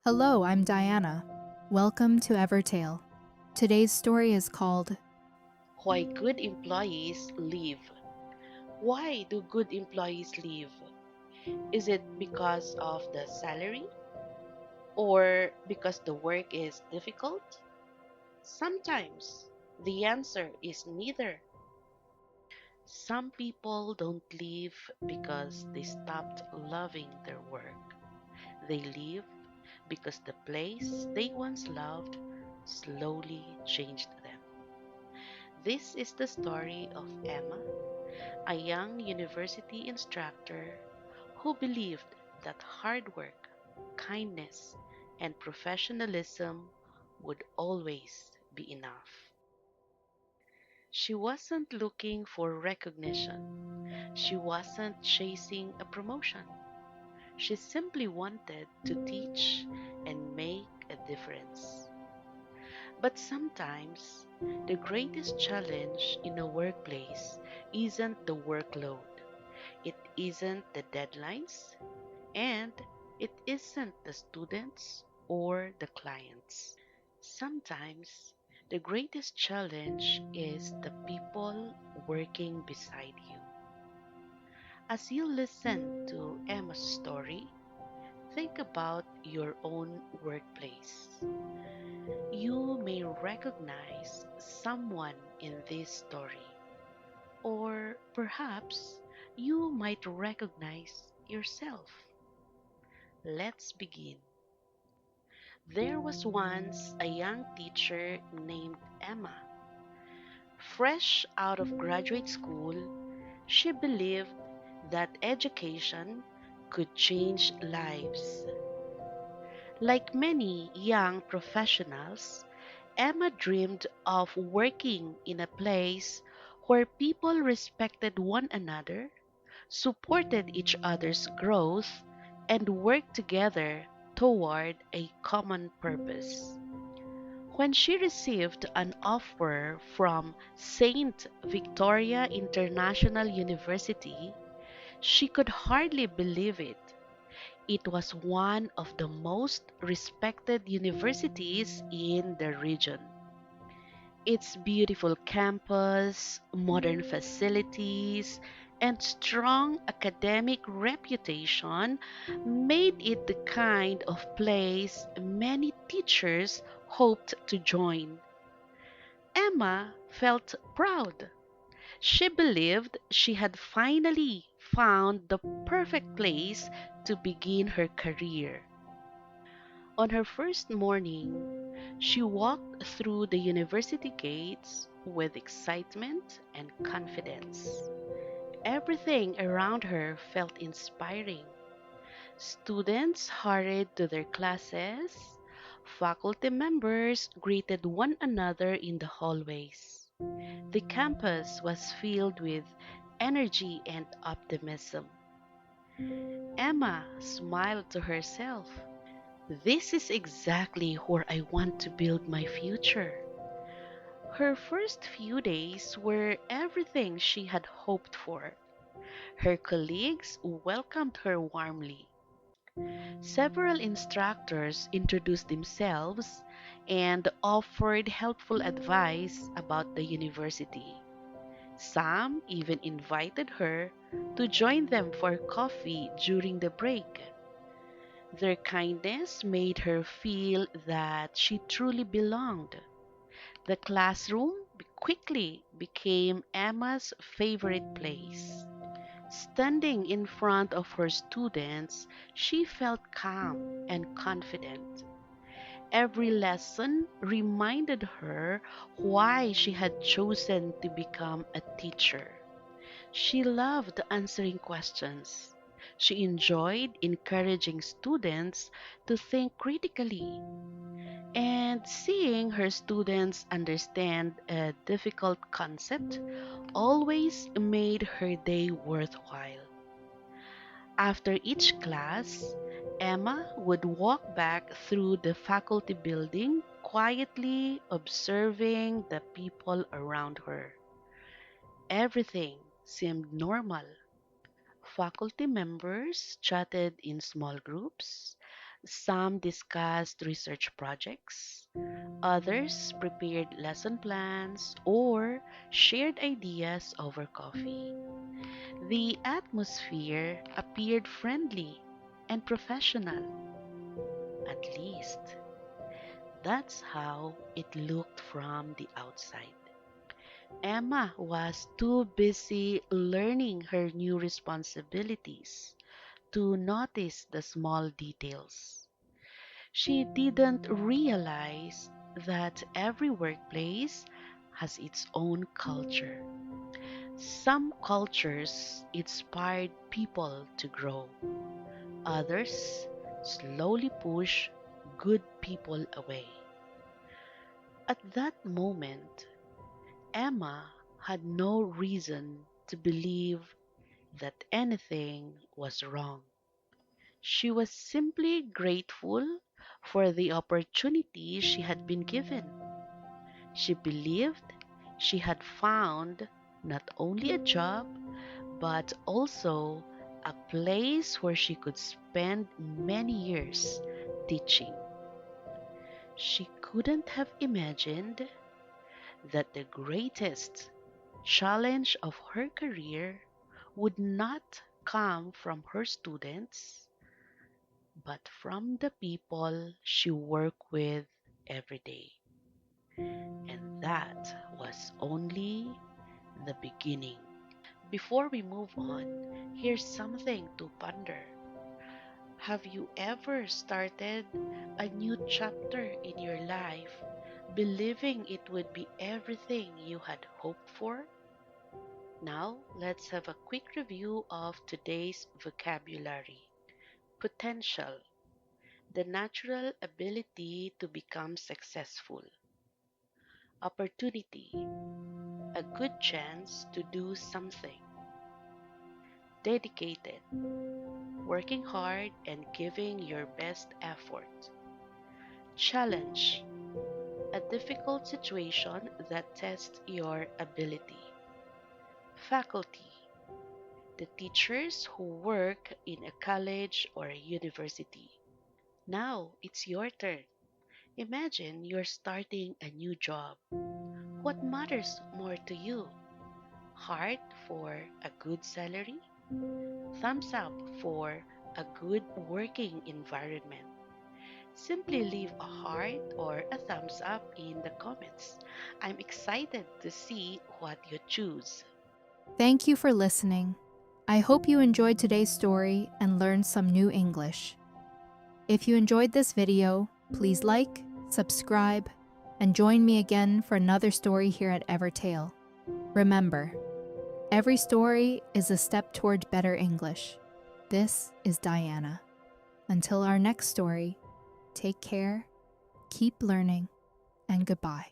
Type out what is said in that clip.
Hello, I'm Diana. Welcome to Evertale. Today's story is called Why good employees leave. Why do good employees leave? Is it because of the salary or because the work is difficult? Sometimes the answer is neither. Some people don't leave because they stopped loving their work. They leave because the place they once loved slowly changed them. This is the story of Emma, a young university instructor who believed that hard work, kindness, and professionalism would always be enough. She wasn't looking for recognition. She wasn't chasing a promotion. She simply wanted to teach and make a difference. But sometimes, the greatest challenge in a workplace isn't the workload. It isn't the deadlines, and it isn't the students or the clients. Sometimes the greatest challenge is the people working beside you. As you listen to Emma's story, think about your own workplace. You may recognize someone in this story, or perhaps you might recognize yourself. Let's begin. There was once a young teacher named Emma. Fresh out of graduate school, she believed that education could change lives. Like many young professionals, Emma dreamed of working in a place where people respected one another, supported each other's growth, and worked together toward a common purpose. When she received an offer from St. Victoria International University, she could hardly believe it. It was one of the most respected universities in the region. Its beautiful campus, modern facilities, and strong academic reputation made it the kind of place many teachers hoped to join. Emma felt proud. She believed she had finally found the perfect place to begin her career. On her first morning, she walked through the university gates with excitement and confidence. Everything around her felt inspiring. Students hurried to their classes. Faculty members greeted one another in the hallways. The campus was filled with energy and optimism. Emma smiled to herself. This is exactly where I want to build my future. Her first few days were everything she had hoped for. Her colleagues welcomed her warmly. Several instructors introduced themselves and offered helpful advice about the university. Some even invited her to join them for coffee during the break. Their kindness made her feel that she truly belonged. The classroom quickly became Emma's favorite place. Standing in front of her students, she felt calm and confident. Every lesson reminded her why she had chosen to become a teacher. She loved answering questions. She enjoyed encouraging students to think critically, and seeing her students understand a difficult concept always made her day worthwhile. After each class, Emma would walk back through the faculty building, quietly observing the people around her. Everything seemed normal. Faculty members chatted in small groups. Some discussed research projects, others prepared lesson plans or shared ideas over coffee. The atmosphere appeared friendly and professional. At least, that's how it looked from the outside. Emma was too busy learning her new responsibilities to notice the small details. She didn't realize that every workplace has its own culture. Some cultures inspired people to grow, others slowly push good people away. At that moment, Emma had no reason to believe that anything was wrong. She was simply grateful for the opportunity she had been given. She believed she had found not only a job, but also a place where she could spend many years teaching. She couldn't have imagined that the greatest challenge of her career would not come from her students, but from the people she worked with every day. And that was only the beginning. Before we move on, here's something to ponder. Have you ever started a new chapter in your life believing it would be everything you had hoped for? Now, let's have a quick review of today's vocabulary. Potential, the natural ability to become successful. Opportunity, a good chance to do something. Dedicated, working hard and giving your best effort. Challenge, a difficult situation that tests your ability. Faculty, the teachers who work in a college or a university. Now it's your turn. Imagine you're starting a new job. What matters more to you? Heart for a good salary? Thumbs up for a good working environment? Simply leave a heart or a thumbs up in the comments. I'm excited to see what you choose. Thank you for listening. I hope you enjoyed today's story and learned some new English. If you enjoyed this video, please like, subscribe, and join me again for another story here at Evertale. Remember, every story is a step toward better English. This is Diana. Until our next story, take care, keep learning, and goodbye.